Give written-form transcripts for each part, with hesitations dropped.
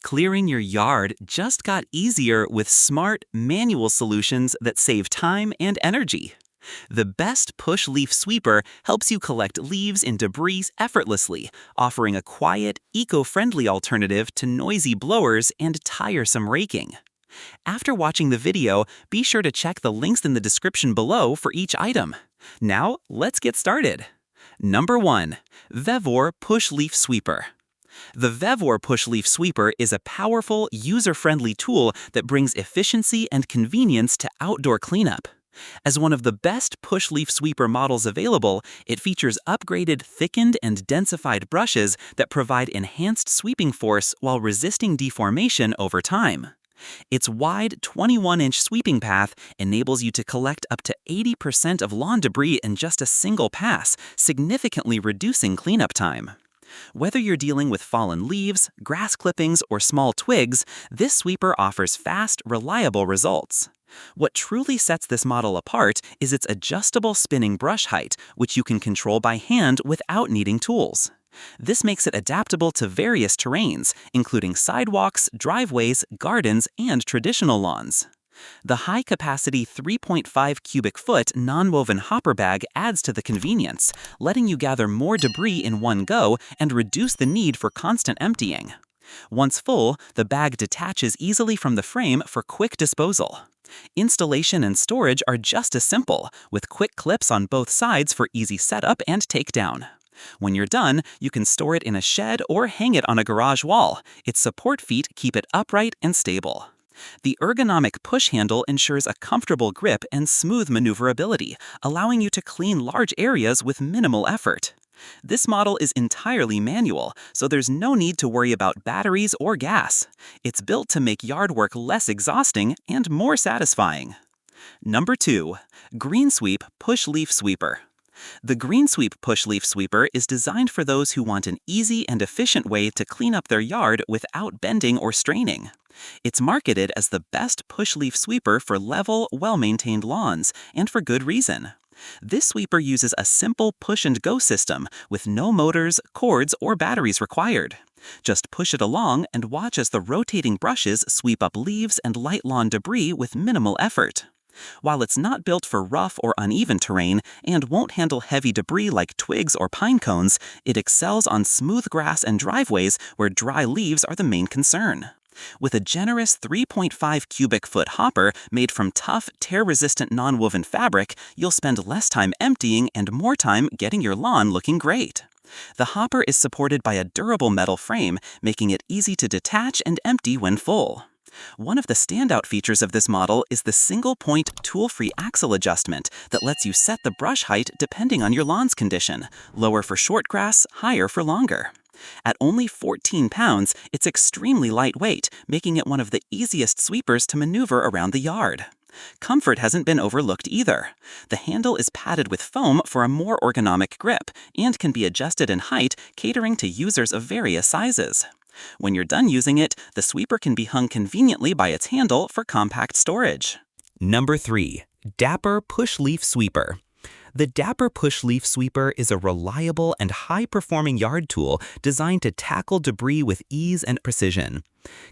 Clearing your yard just got easier with smart, manual solutions that save time and energy. The best push leaf sweeper helps you collect leaves and debris effortlessly, offering a quiet, eco-friendly alternative to noisy blowers and tiresome raking. After watching the video, be sure to check the links in the description below for each item. Now, let's get started. Number 1. VEVOR Push Leaf Sweeper. The VEVOR Push Leaf Sweeper is a powerful, user-friendly tool that brings efficiency and convenience to outdoor cleanup. As one of the best push leaf sweeper models available, it features upgraded thickened and densified brushes that provide enhanced sweeping force while resisting deformation over time. Its wide 21-inch sweeping path enables you to collect up to 80% of lawn debris in just a single pass, significantly reducing cleanup time. Whether you're dealing with fallen leaves, grass clippings, or small twigs, this sweeper offers fast, reliable results. What truly sets this model apart is its adjustable spinning brush height, which you can control by hand without needing tools. This makes it adaptable to various terrains, including sidewalks, driveways, gardens, and traditional lawns. The high-capacity 3.5 cubic foot non-woven hopper bag adds to the convenience, letting you gather more debris in one go and reduce the need for constant emptying. Once full, the bag detaches easily from the frame for quick disposal. Installation and storage are just as simple, with quick clips on both sides for easy setup and takedown. When you're done, you can store it in a shed or hang it on a garage wall. Its support feet keep it upright and stable. The ergonomic push handle ensures a comfortable grip and smooth maneuverability, allowing you to clean large areas with minimal effort. This model is entirely manual, so there's no need to worry about batteries or gas. It's built to make yard work less exhausting and more satisfying. Number 2. GreenSweep Push Leaf Sweeper. The GreenSweep Push Leaf Sweeper is designed for those who want an easy and efficient way to clean up their yard without bending or straining. It's marketed as the best push leaf sweeper for level, well-maintained lawns, and for good reason. This sweeper uses a simple push-and-go system with no motors, cords, or batteries required. Just push it along and watch as the rotating brushes sweep up leaves and light lawn debris with minimal effort. While it's not built for rough or uneven terrain and won't handle heavy debris like twigs or pine cones, it excels on smooth grass and driveways where dry leaves are the main concern. With a generous 3.5 cubic foot hopper made from tough, tear-resistant non-woven fabric, you'll spend less time emptying and more time getting your lawn looking great. The hopper is supported by a durable metal frame, making it easy to detach and empty when full. One of the standout features of this model is the single-point, tool-free axle adjustment that lets you set the brush height depending on your lawn's condition, lower for short grass, higher for longer. At only 14 pounds, it's extremely lightweight, making it one of the easiest sweepers to maneuver around the yard. Comfort hasn't been overlooked either. The handle is padded with foam for a more ergonomic grip and can be adjusted in height, catering to users of various sizes. When you're done using it, the sweeper can be hung conveniently by its handle for compact storage. Number 3. Dapper Push Leaf Sweeper. The Dapper Push Leaf Sweeper is a reliable and high-performing yard tool designed to tackle debris with ease and precision.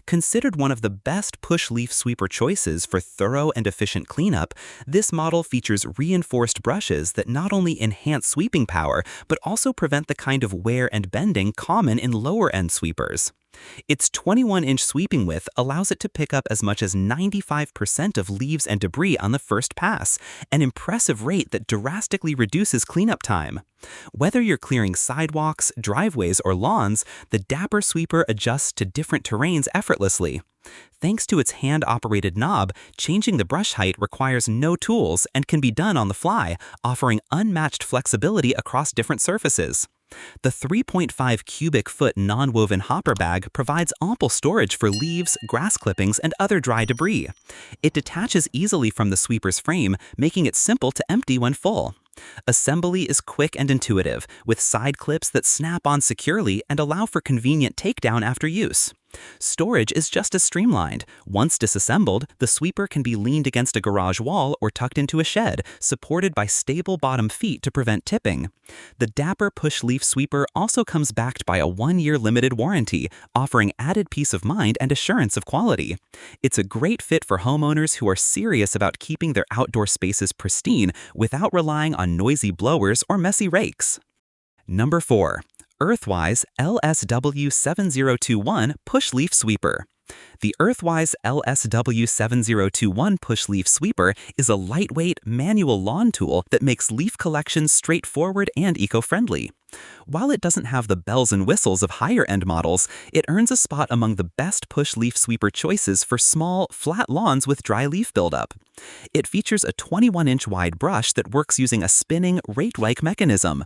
Considered one of the best push leaf sweeper choices for thorough and efficient cleanup, this model features reinforced brushes that not only enhance sweeping power, but also prevent the kind of wear and bending common in lower-end sweepers. Its 21-inch sweeping width allows it to pick up as much as 95% of leaves and debris on the first pass, an impressive rate that drastically reduces cleanup time. Whether you're clearing sidewalks, driveways, or lawns, the Dapper sweeper adjusts to different terrains effortlessly. Thanks to its hand-operated knob, changing the brush height requires no tools and can be done on the fly, offering unmatched flexibility across different surfaces. The 3.5 cubic foot non-woven hopper bag provides ample storage for leaves, grass clippings, and other dry debris. It detaches easily from the sweeper's frame, making it simple to empty when full. Assembly is quick and intuitive, with side clips that snap on securely and allow for convenient takedown after use. Storage is just as streamlined. Once disassembled, the sweeper can be leaned against a garage wall or tucked into a shed, supported by stable bottom feet to prevent tipping. The Dapper push leaf sweeper also comes backed by a 1-year limited warranty, offering added peace of mind and assurance of quality. It's a great fit for homeowners who are serious about keeping their outdoor spaces pristine without relying on noisy blowers or messy rakes. Number 4. Earthwise LSW70021 Push Leaf Sweeper. The Earthwise LSW70021 Push Leaf Sweeper is a lightweight, manual lawn tool that makes leaf collection straightforward and eco-friendly. While it doesn't have the bells and whistles of higher-end models, it earns a spot among the best push leaf sweeper choices for small, flat lawns with dry leaf buildup. It features a 21-inch wide brush that works using a spinning, rake-like mechanism.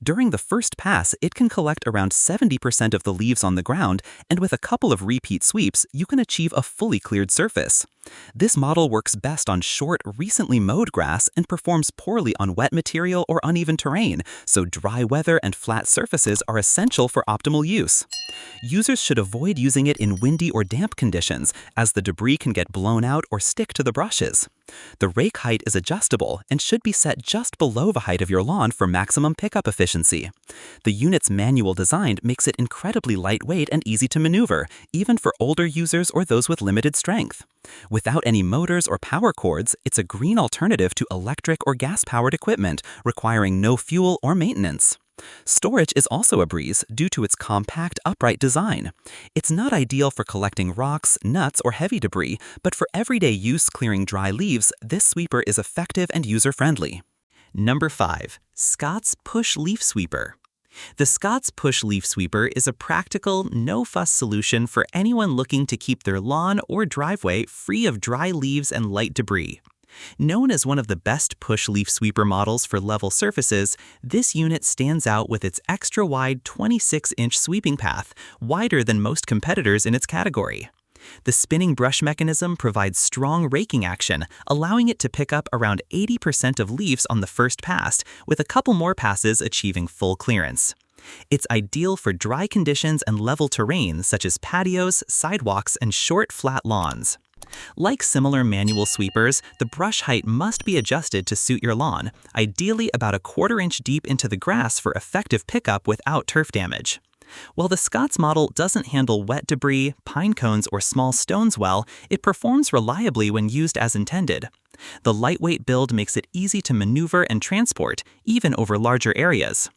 During the first pass, it can collect around 70% of the leaves on the ground, and with a couple of repeat sweeps, you can achieve a fully cleared surface. This model works best on short, recently mowed grass and performs poorly on wet material or uneven terrain, so dry weather and flat surfaces are essential for optimal use. Users should avoid using it in windy or damp conditions, as the debris can get blown out or stick to the brushes. The rake height is adjustable and should be set just below the height of your lawn for maximum pickup efficiency. The unit's manual design makes it incredibly lightweight and easy to maneuver, even for older users or those with limited strength. Without any motors or power cords, it's a green alternative to electric or gas-powered equipment, requiring no fuel or maintenance. Storage is also a breeze due to its compact, upright design. It's not ideal for collecting rocks, nuts, or heavy debris, but for everyday use clearing dry leaves, this sweeper is effective and user-friendly. Number 5. Scott's Push Leaf Sweeper. The Scott's Push Leaf Sweeper is a practical, no-fuss solution for anyone looking to keep their lawn or driveway free of dry leaves and light debris. Known as one of the best push leaf sweeper models for level surfaces, this unit stands out with its extra-wide 26-inch sweeping path, wider than most competitors in its category. The spinning brush mechanism provides strong raking action, allowing it to pick up around 80% of leaves on the first pass, with a couple more passes achieving full clearance. It's ideal for dry conditions and level terrain such as patios, sidewalks, and short, flat lawns. Like similar manual sweepers, the brush height must be adjusted to suit your lawn, ideally about a 1/4 inch deep into the grass for effective pickup without turf damage. While the Scott's model doesn't handle wet debris, pine cones, or small stones well, it performs reliably when used as intended. The lightweight build makes it easy to maneuver and transport, even over larger areas.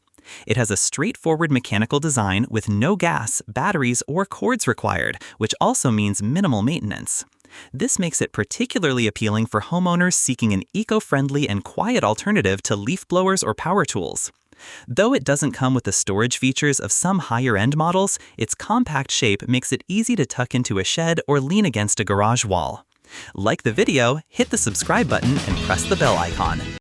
It has a straightforward mechanical design with no gas, batteries, or cords required, which also means minimal maintenance. This makes it particularly appealing for homeowners seeking an eco-friendly and quiet alternative to leaf blowers or power tools. Though it doesn't come with the storage features of some higher-end models, its compact shape makes it easy to tuck into a shed or lean against a garage wall. Like the video, hit the subscribe button and press the bell icon.